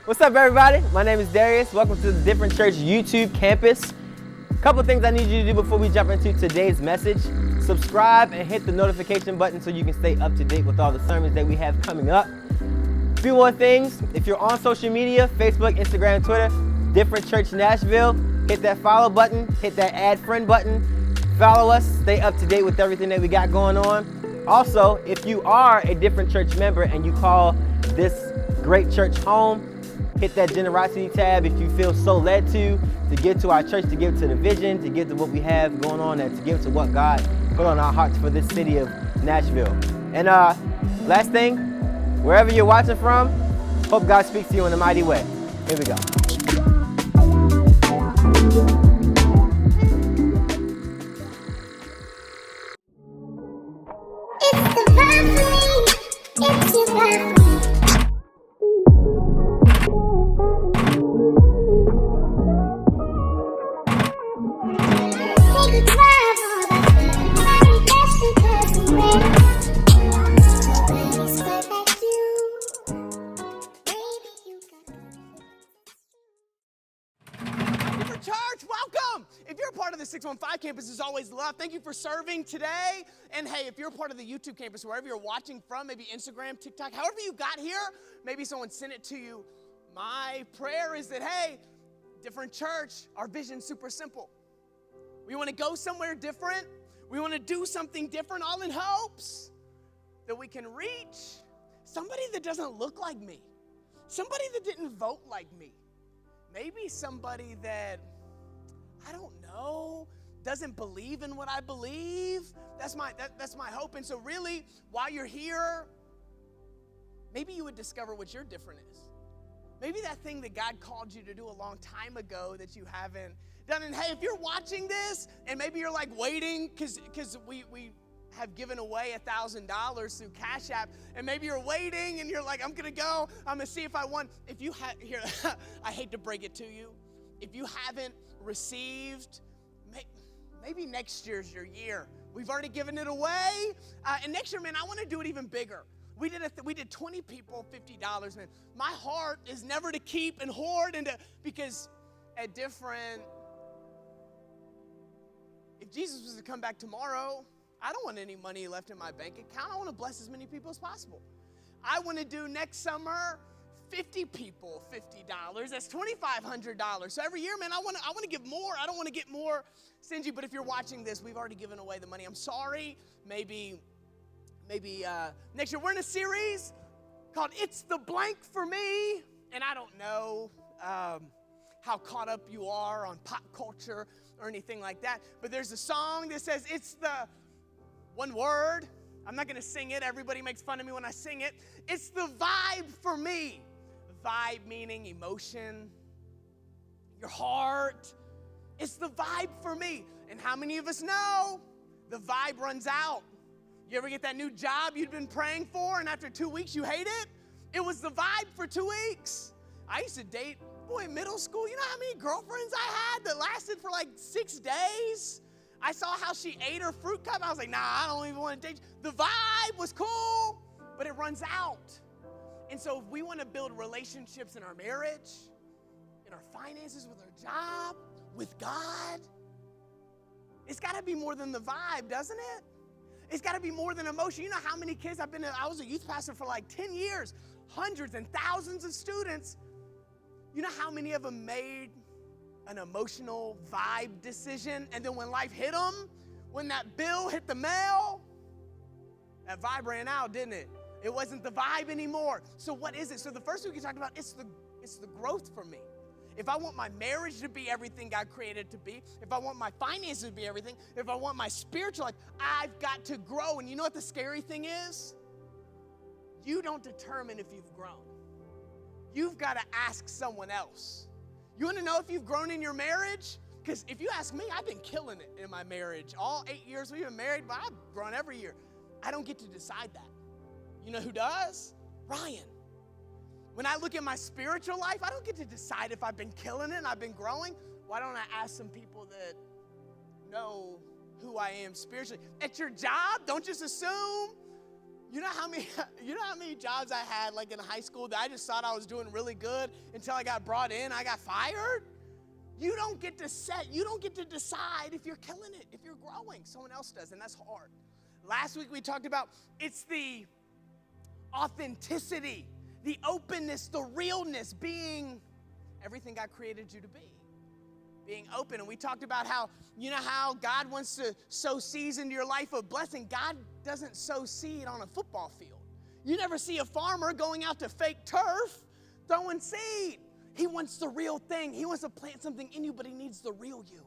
What's up, everybody? My name is Darius. Welcome to the Different Church YouTube campus. A couple things I need you to do before we jump into today's message. Subscribe and hit the notification button so you can stay up to date with all the sermons that we have coming up. A few more things. If you're on social media, Facebook, Instagram, Twitter, Different Church Nashville, hit that follow button, hit that add friend button. Follow us, stay up to date with everything that we got going on. Also, if you are a Different Church member and you call this great church home, hit that generosity tab if you feel so led to give to our church, to give to the vision, to give to what we have going on, and to give to what God put on our hearts for this city of Nashville. And last thing, wherever you're watching from, hope God speaks to you in a mighty way. Here we go. It's the vibe for me. It's your vibe for me. Take a drive on that mighty destined cousin man. Nobody's quite like you. Baby, you got For church, welcome! If you're a part of the 615 campus, is always love. Thank you for serving today. And hey, if you're a part of the YouTube campus, wherever you're watching from, maybe Instagram, TikTok, however you got here, maybe someone sent it to you. My prayer is that, hey, Different Church, our vision's super simple. We want to go somewhere different. We want to do something different, all in hopes that we can reach somebody that doesn't look like me, somebody that didn't vote like me, maybe somebody that, I don't know, doesn't believe in what I believe. That's my hope. And so really, while you're here, maybe you would discover what your different is. Maybe that thing that God called you to do a long time ago that you haven't done. And hey, if you're watching this and maybe you're like waiting because we have given away $1,000 through Cash App, and maybe you're waiting and you're like, I'm gonna go, I'm gonna see if I won. If you here, I hate to break it to you, if you haven't received, maybe next year's your year. We've already given it away, and next year, man, I want to do it even bigger. We did 20 people, $50, man. My heart is never to keep and hoard because at Different, if Jesus was to come back tomorrow, I don't want any money left in my bank account. I want to bless as many people as possible. I want to do next summer 50 people, $50. That's $2,500. So every year, man, I want to give more. I don't want to get more stingy. But if you're watching this, we've already given away the money. I'm sorry. Maybe next year. We're in a series called It's the Blank for Me. And I don't know how caught up you are on pop culture or anything like that. But there's a song that says it's the one word. I'm not going to sing it. Everybody makes fun of me when I sing it. It's the vibe for me. Vibe meaning emotion, your heart. It's the vibe for me. And how many of us know the vibe runs out? You ever get that new job you'd been praying for and after 2 weeks you hate it? It was the vibe for 2 weeks. I used to date, in middle school. You know how many girlfriends I had that lasted for like 6 days? I saw how she ate her fruit cup. I was like, nah, I don't even want to date you. The vibe was cool, but it runs out. And so if we want to build relationships in our marriage, in our finances, with our job, with God, it's got to be more than the vibe, doesn't it? It's got to be more than emotion. You know how many kids I was a youth pastor for like 10 years, hundreds and thousands of students. You know how many of them made an emotional vibe decision, and then when life hit them, when that bill hit the mail, that vibe ran out, didn't it? It wasn't the vibe anymore. So what is it? So the first thing we talked about, it's the growth for me. If I want my marriage to be everything God created it to be, if I want my finances to be everything, if I want my spiritual life, I've got to grow. And you know what the scary thing is? You don't determine if you've grown. You've got to ask someone else. You want to know if you've grown in your marriage? Because if you ask me, I've been killing it in my marriage. All 8 years we've been married, but I've grown every year. I don't get to decide that. You know who does? Ryan. When I look at my spiritual life, I don't get to decide if I've been killing it and I've been growing. Why don't I ask some people that know who I am spiritually? At your job, don't just assume You know how many jobs I had like in high school that I just thought I was doing really good until I got brought in, I got fired? You don't get to decide if you're killing it, if you're growing. Someone else does, and that's hard. Last week we talked about it's the authenticity, the openness, the realness, being everything God created you to be. Being open. And we talked about how, you know how God wants to sow seeds into your life of blessing. God doesn't sow seed on a football field. You never see a farmer going out to fake turf throwing seed. He wants the real thing. He wants to plant something in you, but he needs the real you,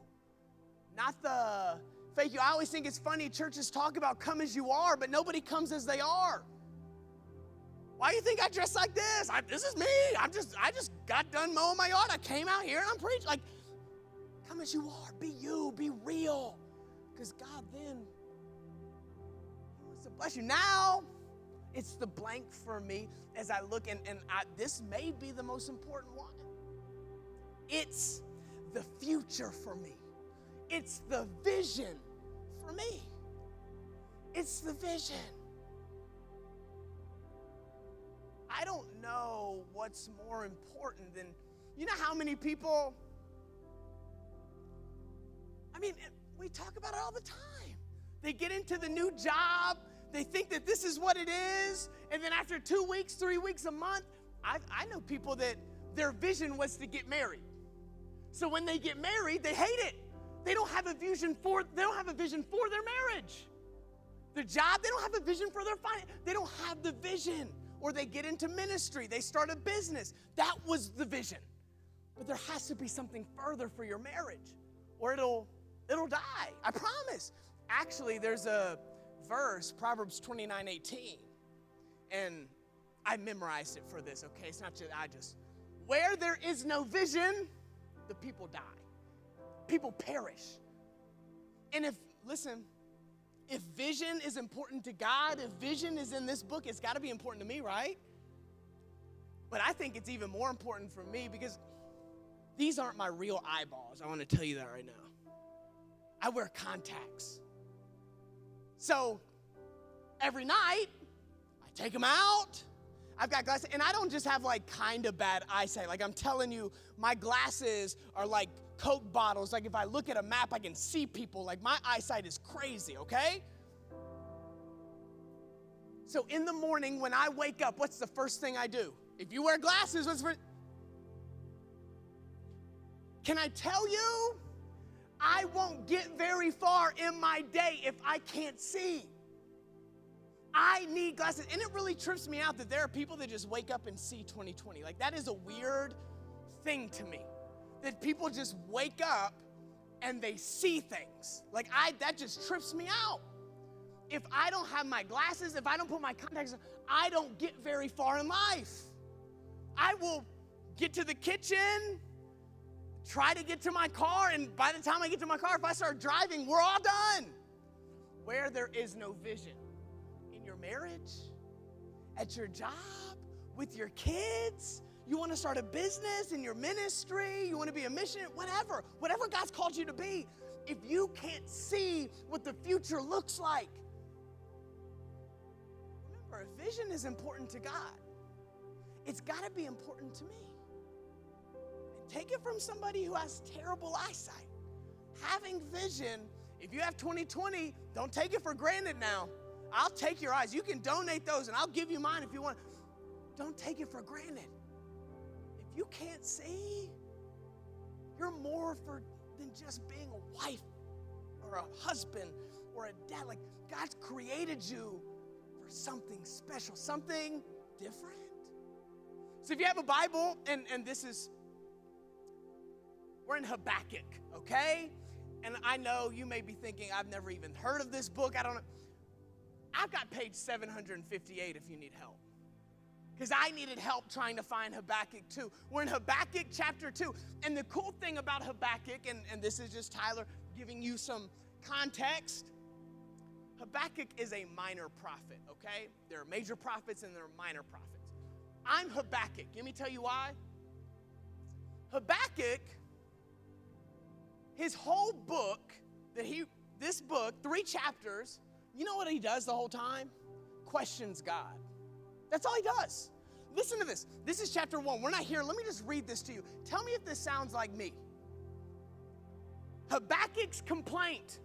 not the fake you. I always think it's funny, churches talk about come as you are, but nobody comes as they are. Why do you think I dress like this? This is me. I just got done mowing my yard. I came out here and I'm preaching. Like, come as you are. Be you. Be real. Because God then, he wants to bless you. Now, it's the blank for me as I look, and this may be the most important one. It's the future for me. It's the vision for me. It's the vision. I don't know what's more important than, you know how many people, we talk about it all the time. They get into the new job, they think that this is what it is, and then after 2 weeks, 3 weeks, a month, I know people that their vision was to get married. So when they get married, they hate it. They don't have a vision for their marriage. The job, they don't have a vision for their finance. They don't have the vision. Or they get into ministry, they start a business. That was the vision. But there has to be something further for your marriage, or it'll die, I promise. Actually, there's a verse, Proverbs 29:18, and I memorized it for this, okay? It's not just, where there is no vision, the people die. People perish. And if vision is important to God, if vision is in this book, it's got to be important to me, right? But I think it's even more important for me because these aren't my real eyeballs. I want to tell you that right now. I wear contacts. So every night, I take them out. I've got glasses, and I don't just have like kind of bad eyesight. Like I'm telling you, my glasses are like Coke bottles. Like if I look at a map, I can see people. Like my eyesight is crazy, okay? So in the morning when I wake up, what's the first thing I do? If you wear glasses, what's the first? Can I tell you? I won't get very far in my day if I can't see. I need glasses. And it really trips me out that there are people that just wake up and see 20/20. Like that is a weird thing to me. That people just wake up and they see things. Like that just trips me out. If I don't have my glasses, if I don't put my contacts on, I don't get very far in life. I will get to the kitchen, try to get to my car, and by the time I get to my car, if I start driving, we're all done. Where there is no vision, in your marriage, at your job, with your kids, you want to start a business in your ministry, you want to be a missionary, whatever God's called you to be, if you can't see what the future looks like, remember, vision is important to God. It's got to be important to me. And take it from somebody who has terrible eyesight. Having vision, if you have 20/20, don't take it for granted now. I'll take your eyes. You can donate those, and I'll give you mine if you want. Don't take it for granted. If you can't see, you're more than just being a wife or a husband or a dad. Like, God's created you for something special, something different. So if you have a Bible, and we're in Habakkuk, okay? And I know you may be thinking, I've never even heard of this book. I don't know. I've got page 758 if you need help. Because I needed help trying to find Habakkuk 2. We're in Habakkuk chapter 2. And the cool thing about Habakkuk, and this is just Tyler giving you some context, Habakkuk is a minor prophet, okay? There are major prophets and there are minor prophets. I'm Habakkuk. Let me tell you why. Habakkuk, his whole book, this book, 3 chapters, you know what he does the whole time? questions God. That's all he does. Listen to this. This is chapter 1. We're not here. Let me just read this to you. Tell me if this sounds like me. Habakkuk's complaint.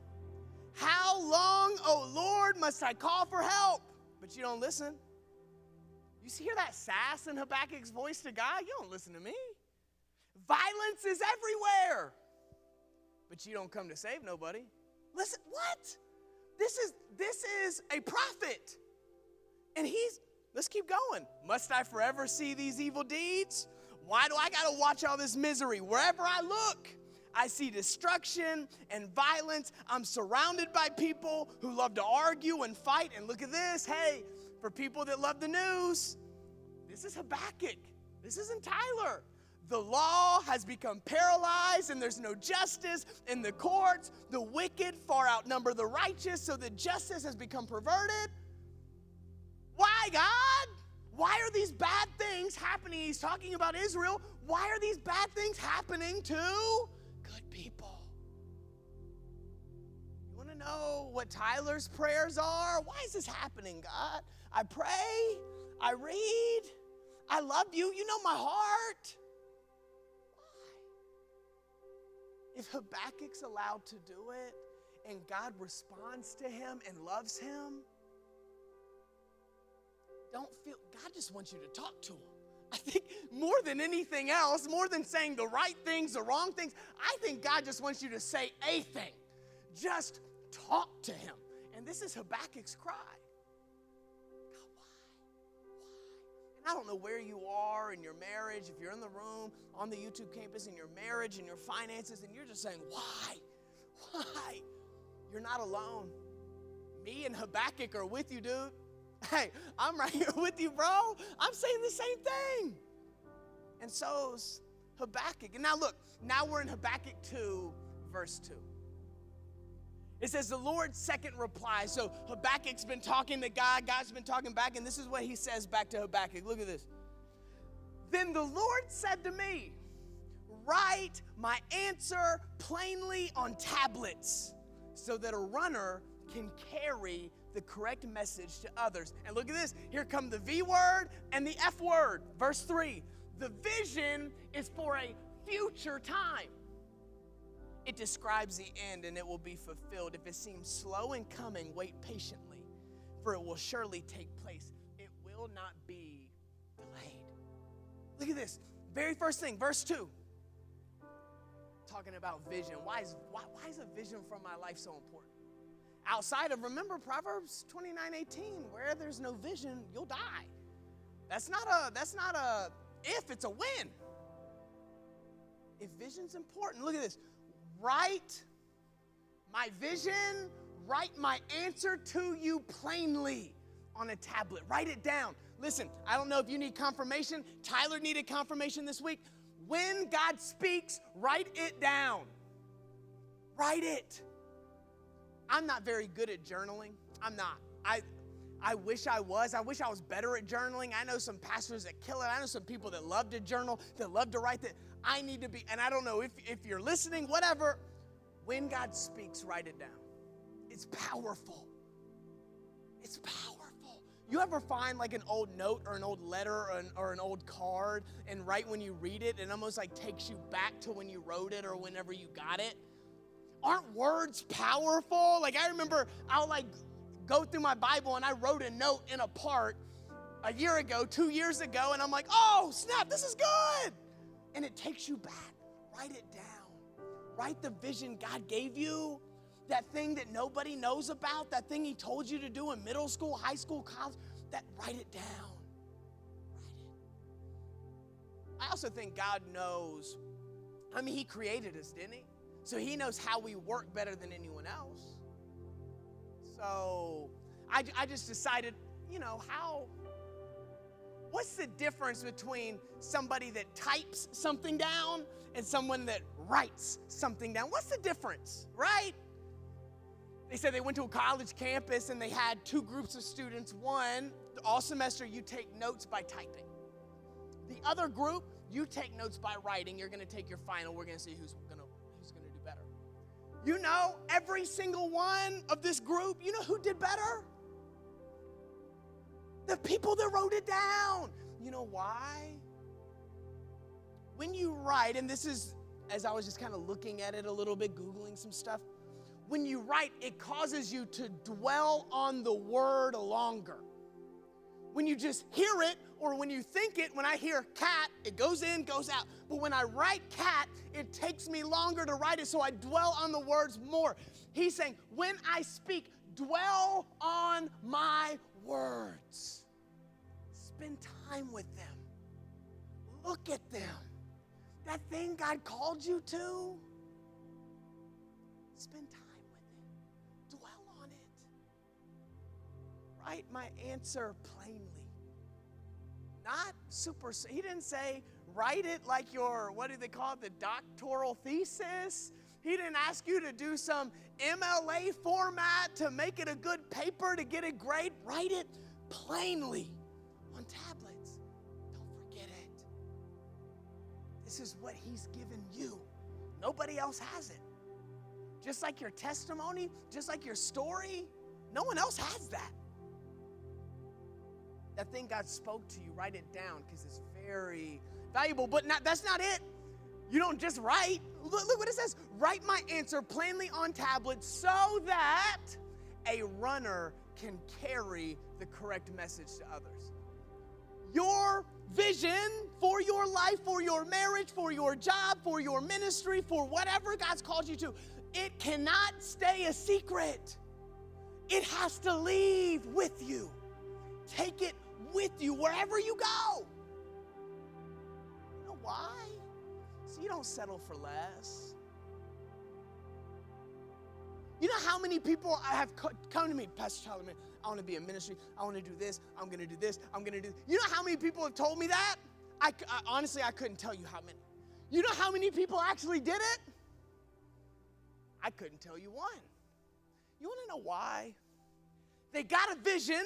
How long, O Lord, must I call for help? But you don't listen. You hear that sass in Habakkuk's voice to God? You don't listen to me. Violence is everywhere. But you don't come to save nobody. Listen, what? This is a prophet. And let's keep going. Must I forever see these evil deeds? Why do I got to watch all this misery? Wherever I look, I see destruction and violence. I'm surrounded by people who love to argue and fight. And look at this. Hey, for people that love the news, this is Habakkuk. This isn't Tyler. The law has become paralyzed and there's no justice in the courts. The wicked far outnumber the righteous, so that justice has become perverted. Why, God? Why are these bad things happening? He's talking about Israel. Why are these bad things happening to good people? You want to know what Tyler's prayers are? Why is this happening, God? I pray, I read, I love you. You know my heart. If Habakkuk's allowed to do it and God responds to him and loves him, God just wants you to talk to him. I think more than anything else, more than saying the right things, the wrong things, I think God just wants you to say a thing. Just talk to him. And this is Habakkuk's cry. God, why? And I don't know where you are in your marriage, if you're in the room, on the YouTube campus, in your marriage, in your finances, and you're just saying, why? Why? You're not alone. Me and Habakkuk are with you, dude. Hey, I'm right here with you, bro. I'm saying the same thing. And so's Habakkuk. And now look, now we're in Habakkuk 2, verse 2. It says the Lord's second reply. So Habakkuk's been talking to God. God's been talking back. And this is what he says back to Habakkuk. Look at this. Then the Lord said to me, write my answer plainly on tablets so that a runner can carry the correct message to others. And look at this. Here come the V word and the F word. Verse 3. The vision is for a future time. It describes the end and it will be fulfilled. If it seems slow in coming, wait patiently, for it will surely take place. It will not be delayed. Look at this. Very first thing, verse 2. Talking about vision. Why is a vision from my life so important? Outside of, remember Proverbs 29:18, where there's no vision, you'll die. That's not a if, it's a when. If vision's important, look at this. Write my vision, write my answer to you plainly on a tablet. Write it down. Listen, I don't know if you need confirmation. Tyler needed confirmation this week. When God speaks, write it down. Write it. I'm not very good at journaling. I'm not. I wish I was. I wish I was better at journaling. I know some pastors that kill it. I know some people that love to journal, that love to write that. I need to be, and I don't know if you're listening, whatever. When God speaks, write it down. It's powerful. It's powerful. You ever find like an old note or an old letter or an old card, and right when you read it, it almost like takes you back to when you wrote it or whenever you got it? Aren't words powerful? Like I remember I'll like go through my Bible and I wrote a note in a part a year ago, 2 years ago, and I'm like, oh snap, this is good. And it takes you back. Write it down. Write the vision God gave you, that thing that nobody knows about, that thing he told you to do in middle school, high school, college, write it down. Write it. I also think God knows, he created us, didn't he? So he knows how we work better than anyone else. So I just decided, what's the difference between somebody that types something down and someone that writes something down? What's the difference, right? They said they went to a college campus and they had two groups of students. One, all semester you take notes by typing. The other group, you take notes by writing. You're going to take your final. We're going to see who's going to do better. You know, every single one of this group, you know who did better? The people that wrote it down. You know why? When you write, and this is, as I was just kind of looking at it a little bit, Googling some stuff, when you write, it causes you to dwell on the word longer. When you just hear it, or when you think it, when I hear cat, it goes in, goes out. But when I write cat, it takes me longer to write it, so I dwell on the words more. He's saying, when I speak, dwell on my words. Spend time with them. Look at them. That thing God called you to, spend time with it. Dwell on it. Write my answer plainly. Not super, he didn't say write it like your, what do they call it, the doctoral thesis. He didn't ask you to do some MLA format to make it a good paper to get a grade. Write it plainly on tablets. Don't forget it. This is what he's given you. Nobody else has it. Just like your testimony, just like your story, no one else has that. That thing God spoke to you, write it down because it's very valuable. But that's not it. You don't just write. Look what it says. Write my answer plainly on tablets so that a runner can carry the correct message to others. Your vision for your life, for your marriage, for your job, for your ministry, for whatever God's called you to, it cannot stay a secret. It has to leave with you. Take it with you wherever you go. You know why? So you don't settle for less. You know how many people have come to me, Pastor Tyler, man, I want to be in ministry. I want to do this. I'm going to do this. I'm going to do this. You know how many people have told me that? Honestly, I couldn't tell you how many. You know how many people actually did it? I couldn't tell you one. You want to know why? They got a vision.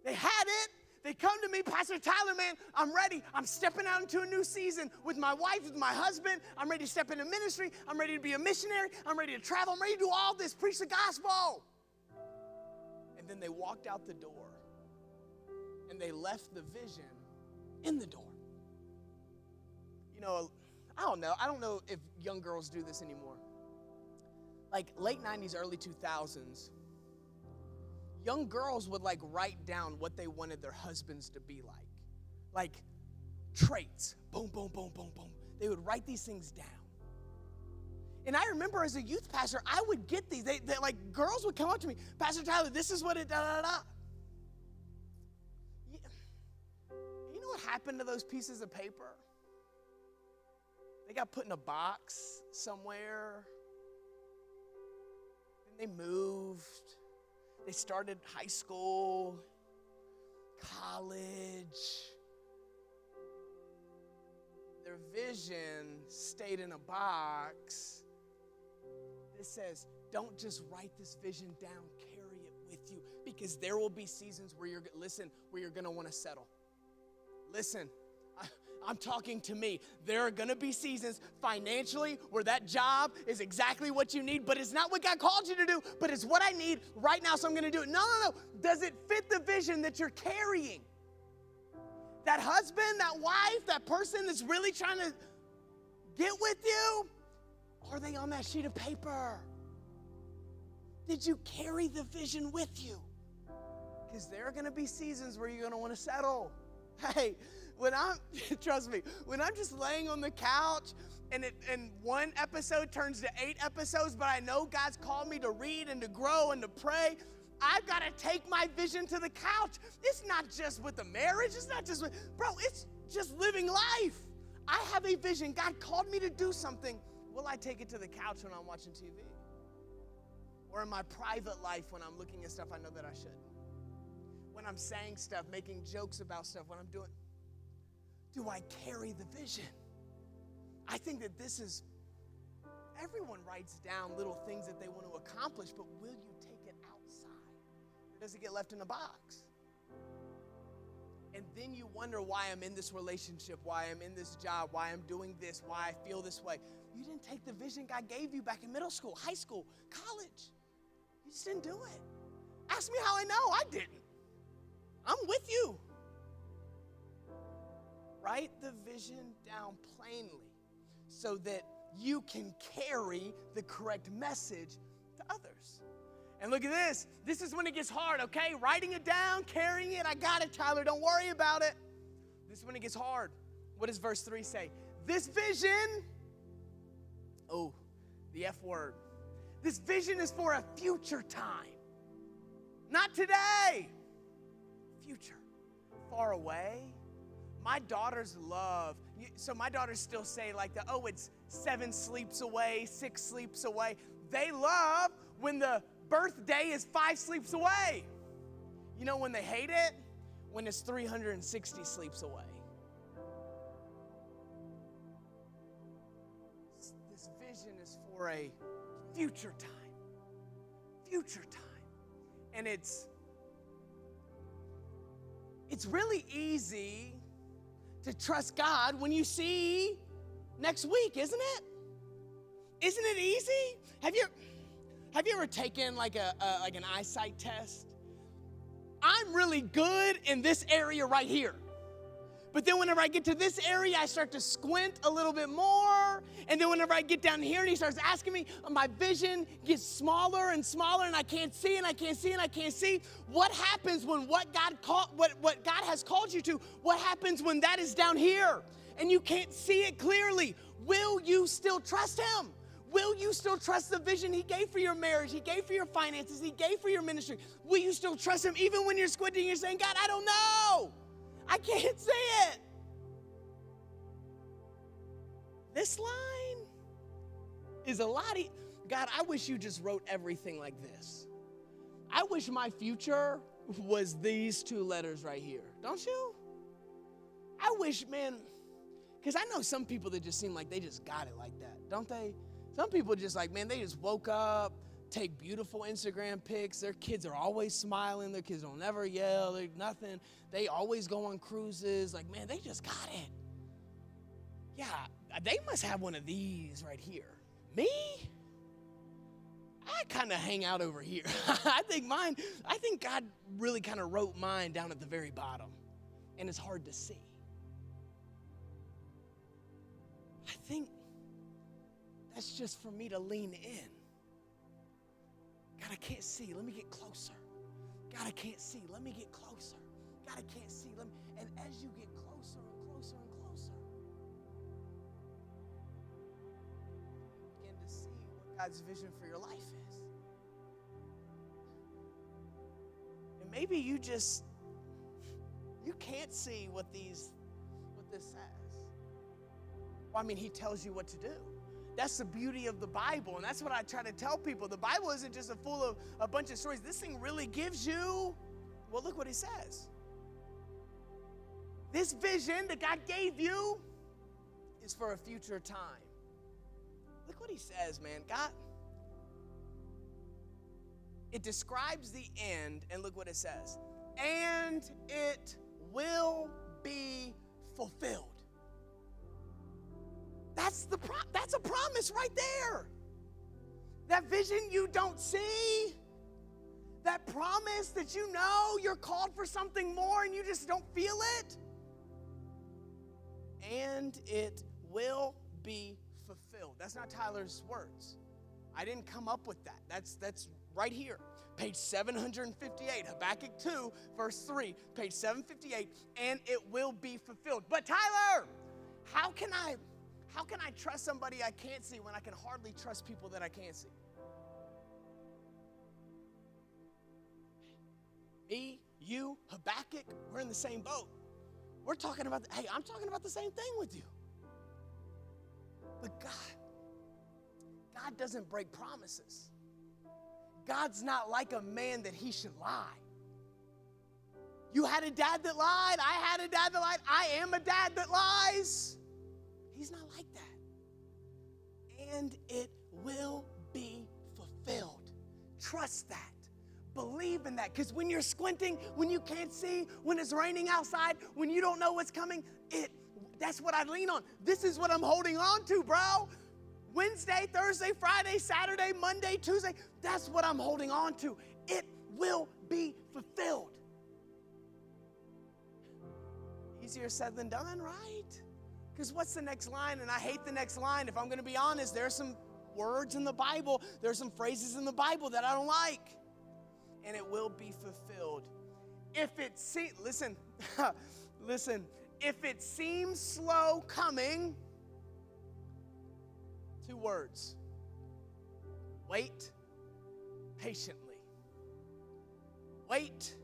They had it. They come to me, Pastor Tyler, man, I'm ready. I'm stepping out into a new season with my wife, with my husband. I'm ready to step into ministry. I'm ready to be a missionary. I'm ready to travel. I'm ready to do all this, preach the gospel. And then they walked out the door and they left the vision in the door. You know, I don't know if young girls do this anymore. Like late 90s, early 2000s, young girls would like write down what they wanted their husbands to be like traits, boom, boom, boom, boom, boom. They would write these things down. And I remember as a youth pastor, I would get these. They like girls would come up to me, Pastor Tyler, this is what it da da da. You know what happened to those pieces of paper? They got put in a box somewhere. Then they moved. They started high school, college. Their vision stayed in a box. It says, don't just write this vision down, carry it with you, because there will be seasons where you're going to want to settle. Listen, I'm talking to me. There are going to be seasons financially where that job is exactly what you need, but it's not what God called you to do, but it's what I need right now, so I'm going to do it. No. Does it fit the vision that you're carrying? That husband, that wife, that person that's really trying to get with you, are they on that sheet of paper? Did you carry the vision with you? Because there are going to be seasons where you're going to want to settle. Hey, trust me, when I'm just laying on the couch and one episode turns to 8 episodes, but I know God's called me to read and to grow and to pray, I've got to take my vision to the couch. It's not just with the marriage. It's not just with, it's just living life. I have a vision. God called me to do something. Will I take it to the couch when I'm watching TV? Or in my private life when I'm looking at stuff I know that I shouldn't? When I'm saying stuff, making jokes about stuff, when I'm doing, do I carry the vision? I think that this is, everyone writes down little things that they want to accomplish, but will you take it outside? Or does it get left in a box? And then you wonder why I'm in this relationship, why I'm in this job, why I'm doing this, why I feel this way. You didn't take the vision God gave you back in middle school, high school, college. You just didn't do it. Ask me how I know. I didn't. I'm with you. Write the vision down plainly so that you can carry the correct message to others. And look at this. This is when it gets hard, okay? Writing it down, carrying it. I got it, Tyler. Don't worry about it. This is when it gets hard. What does verse 3 say? This vision, oh, the F word. This vision is for a future time. Not today. Future. Far away. My daughters love, so my daughters still say like it's 7 sleeps away, 6 sleeps away. They love when the birthday is 5 sleeps away. You know when they hate it? When it's 360 sleeps away. This vision is for a future time. Future time. And it's really easy to trust God when you see next week, isn't it? Isn't it easy? Have you ever taken like an eyesight test? I'm really good in this area right here. But then whenever I get to this area, I start to squint a little bit more. And then whenever I get down here and he starts asking me, my vision gets smaller and smaller and I can't see and I can't see and I can't see. What happens when what God has called you to, what happens when that is down here and you can't see it clearly? Will you still trust him? Will you still trust the vision he gave for your marriage, he gave for your finances, he gave for your ministry? Will you still trust him even when you're squinting and you're saying, God, I don't know. I can't see it. This line is a lot. God, I wish you just wrote everything like this. I wish my future was these 2 letters right here. Don't you? I wish, man, because I know some people that just seem like they just got it like that, don't they? Some people just like, man, they just woke up, take beautiful Instagram pics. Their kids are always smiling. Their kids don't never yell. They're nothing. They always go on cruises. Like, man, they just got it. Yeah, they must have one of these right here. Me? I kind of hang out over here. I think God really kind of wrote mine down at the very bottom. And it's hard to see. I think that's just for me to lean in. God, I can't see. Let me get closer. God, I can't see. Let me get closer. God, I can't see. And as you get closer and closer and closer, begin to see what God's vision for your life is. And maybe you can't see what this says. Well, I mean, he tells you what to do. That's the beauty of the Bible, and that's what I try to tell people. The Bible isn't just full of a bunch of stories. This thing really gives you, well, look what he says. This vision that God gave you is for a future time. Look what he says, man. God, it describes the end, and look what it says. And it will be fulfilled. That's a promise right there. That vision you don't see, that promise that you know you're called for something more and you just don't feel it. And it will be fulfilled. That's not Tyler's words. I didn't come up with that. That's right here. Page 758, Habakkuk 2, verse 3, page 758, and it will be fulfilled. But Tyler, how can I trust somebody I can't see when I can hardly trust people that I can't see? Me, you, Habakkuk, we're in the same boat. We're talking about, I'm talking about the same thing with you. But God doesn't break promises. God's not like a man that he should lie. You had a dad that lied. I had a dad that lied. I am a dad that lies. He's not like that. And it will be fulfilled. Trust that. Believe in that. Because when you're squinting, when you can't see, when it's raining outside, when you don't know what's coming, that's what I lean on. This is what I'm holding on to, bro. Wednesday, Thursday, Friday, Saturday, Monday, Tuesday, that's what I'm holding on to. It will be fulfilled. Easier said than done, right? Because what's the next line? And I hate the next line. If I'm going to be honest, there are some words in the Bible, there are some phrases in the Bible that I don't like. And it will be fulfilled. If it seems, listen, listen, if it seems slow coming, 2 words. Wait patiently. Wait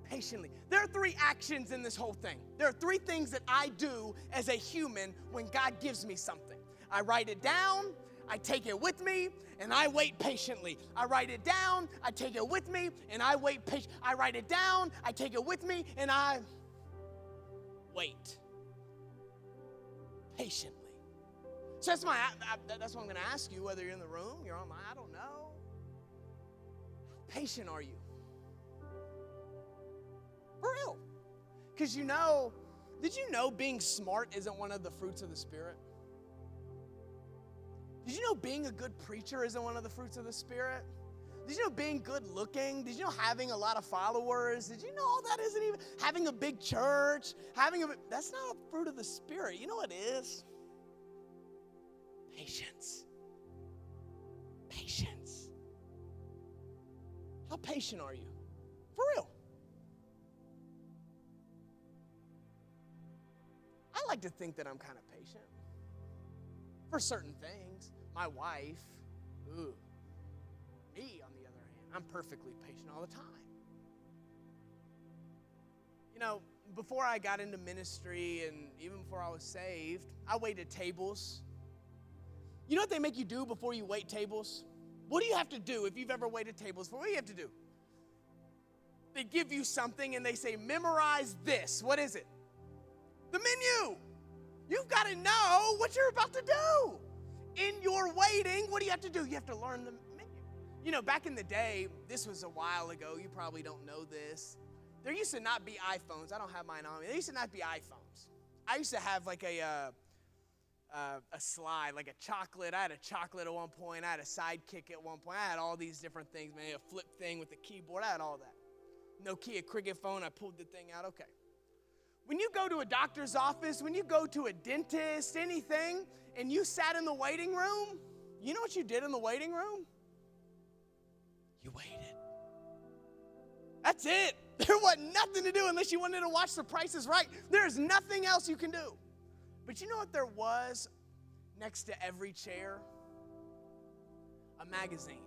patiently. There are 3 actions in this whole thing. There are 3 things that I do as a human when God gives me something. I write it down, I take it with me, and I wait patiently. I write it down, I take it with me, and I wait patiently. I write it down, I take it with me, and I wait patiently. So that's what I'm going to ask you, whether you're in the room, you're online, I don't know. How patient are you? For real. Because did you know being smart isn't one of the fruits of the Spirit? Did you know being a good preacher isn't one of the fruits of the Spirit? Did you know being good looking? Did you know having a lot of followers? Did you know all that isn't even having a big church? That's not a fruit of the Spirit. You know what it is? Patience. Patience. How patient are you? For real. I like to think that I'm kind of patient for certain things. My wife, me on the other hand, I'm perfectly patient all the time. You know, before I got into ministry and even before I was saved, I waited tables. You know what they make you do before you wait tables? What do you have to do if you've ever waited tables before? What do you have to do? They give you something and they say, memorize this. What is it? The menu. You've got to know what you're about to do. In your waiting, what do you have to do? You have to learn the menu. You know, back in the day, this was a while ago, you probably don't know this. There used to not be iPhones. I don't have mine on me. There used to not be iPhones. I used to have like a slide, like a chocolate. I had a chocolate at one point. I had a sidekick at one point. I had all these different things, man. A flip thing with the keyboard. I had all that. Nokia Cricket phone. I pulled the thing out. Okay. When you go to a doctor's office, when you go to a dentist, anything, and you sat in the waiting room, you know what you did in the waiting room? You waited. That's it. There wasn't nothing to do unless you wanted to watch The Price is Right. There's nothing else you can do. But you know what there was next to every chair? A magazine.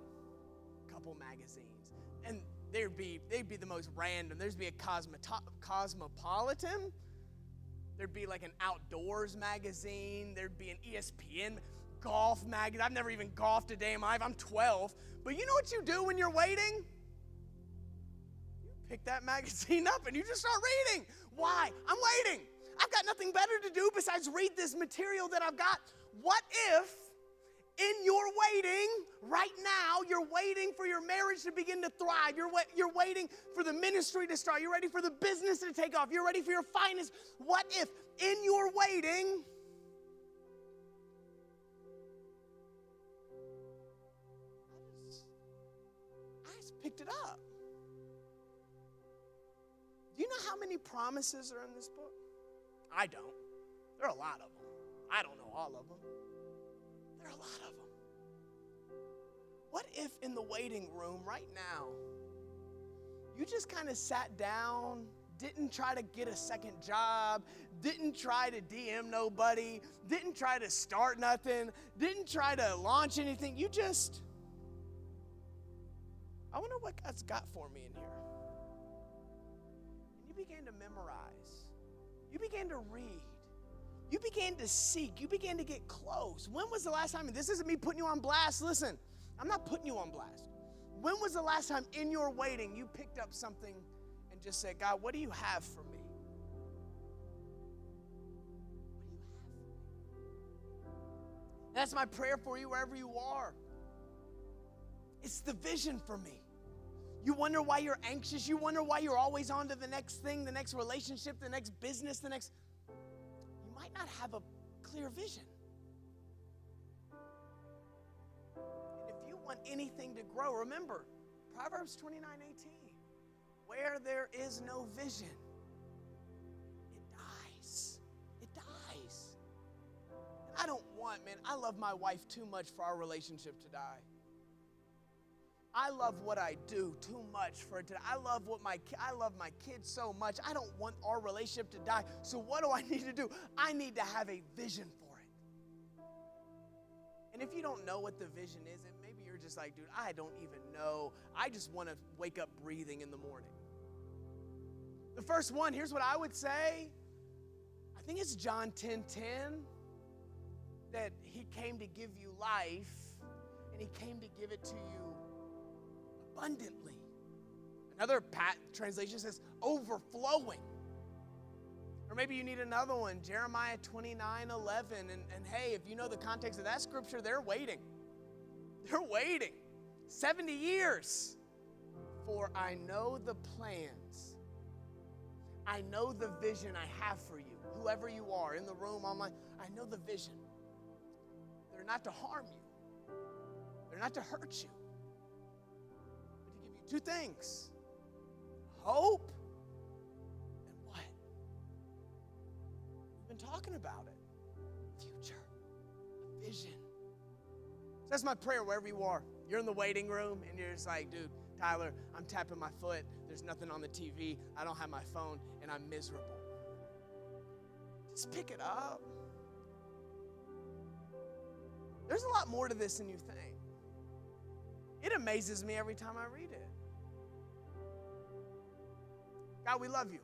A couple magazines. And they'd be the most random. There'd be a Cosmopolitan. There'd be like an outdoors magazine. There'd be an ESPN golf magazine. I've never even golfed a day in my life. I'm 12. But you know what you do when you're waiting? You pick that magazine up and you just start reading. Why? I'm waiting. I've got nothing better to do besides read this material that I've got. What if in your waiting, right now, you're waiting for your marriage to begin to thrive. You're waiting for the ministry to start. You're ready for the business to take off. You're ready for your finance. What if in your waiting, I just picked it up. Do you know how many promises are in this book? I don't. There are a lot of them. I don't know all of them. There are a lot of them. What if in the waiting room right now, you just kind of sat down, didn't try to get a second job, didn't try to DM nobody, didn't try to start nothing, didn't try to launch anything. I wonder what God's got for me in here. And you began to memorize. You began to read. You began to seek. You began to get close. When was the last time, and this isn't me putting you on blast, listen, I'm not putting you on blast. When was the last time in your waiting you picked up something and just said, God, what do you have for me? What do you have for me? That's my prayer for you wherever you are. It's the vision for me. You wonder why you're anxious. You wonder why you're always on to the next thing, the next relationship, the next business, you might not have a clear vision. And if you want anything to grow, remember, Proverbs 29:18, where there is no vision, want, man, I love my wife too much for our relationship to die. I love what I do too much for it to die. I love my kids so much. I don't want our relationship to die. So what do I need to do? I need to have a vision for it. And if you don't know what the vision is, and maybe you're just like, dude, I don't even know. I just want to wake up breathing in the morning. The first one, here's what I would say. I think it's John 10:10, that he came to give you life, and he came to give it to you abundantly. Another translation says overflowing. Or maybe you need another one, Jeremiah 29:11. And hey, if you know the context of that scripture, they're waiting. They're waiting 70 years. For I know the plans. I know the vision I have for you. Whoever you are, in the room, online, I know the vision. They're not to harm you. They're not to hurt you. But to give you two things. Hope and what? We've been talking about it. Future. A vision. So that's my prayer wherever you are. You're in the waiting room and you're just like, dude, Tyler, I'm tapping my foot. There's nothing on the TV. I don't have my phone and I'm miserable. Just pick it up. There's a lot more to this than you think. It amazes me every time I read it. God, we love you.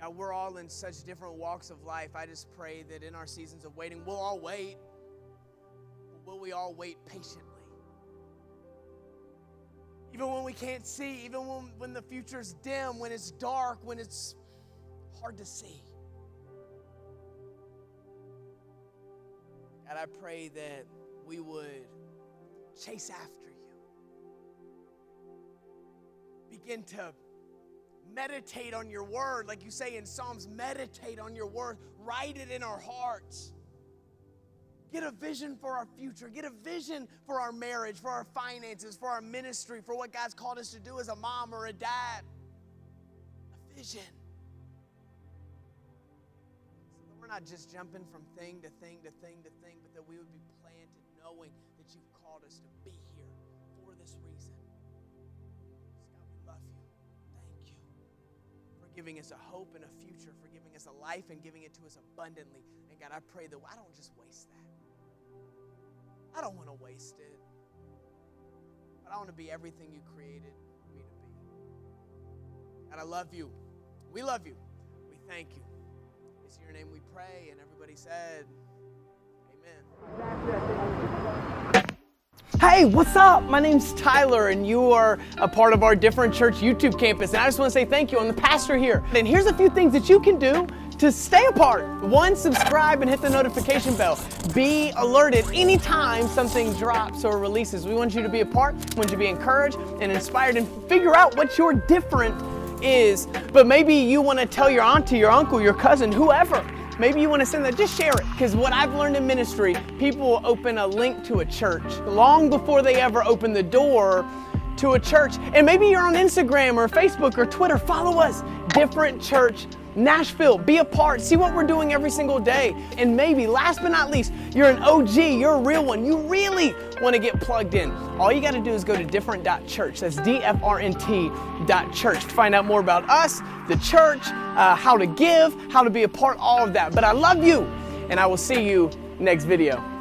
God, we're all in such different walks of life. I just pray that in our seasons of waiting, we'll all wait. Will we all wait patiently? Even when we can't see, even when the future's dim, when it's dark, when it's hard to see. God, I pray that we would chase after you. Begin to meditate on your word. Like you say in Psalms, meditate on your word. Write it in our hearts. Get a vision for our future. Get a vision for our marriage, for our finances, for our ministry, for what God's called us to do as a mom or a dad. A vision. So that we're not just jumping from thing to thing to thing to thing, but that we would be planted knowing that you've called us to be here for this reason. So God, we love you. Thank you for giving us a hope and a future, for giving us a life and giving it to us abundantly. And God, I pray that I don't just waste that. I don't want to waste it. But I want to be everything you created me to be. God, I love you. We love you. We thank you. It's in your name we pray. And everybody said, amen. Hey, what's up? My name's Tyler, and you are a part of our Different Church YouTube campus. And I just want to say thank you. I'm the pastor here. And here's a few things that you can do to stay a part. 1, subscribe and hit the notification bell. Be alerted anytime something drops or releases. We want you to be a part. We want you to be encouraged and inspired and figure out what your different is. But maybe you want to tell your auntie, your uncle, your cousin, whoever. Maybe you want to send that. Just share it. Because what I've learned in ministry, people will open a link to a church long before they ever open the door to a church. And maybe you're on Instagram or Facebook or Twitter. Follow us. Different Church Nashville. Be a part. See what we're doing every single day. And maybe, last but not least, you're an OG. You're a real one. You really want to get plugged in. All you got to do is go to different.church. That's DFRNT.church to find out more about us, the church, how to give, how to be a part, all of that. But I love you, and I will see you next video.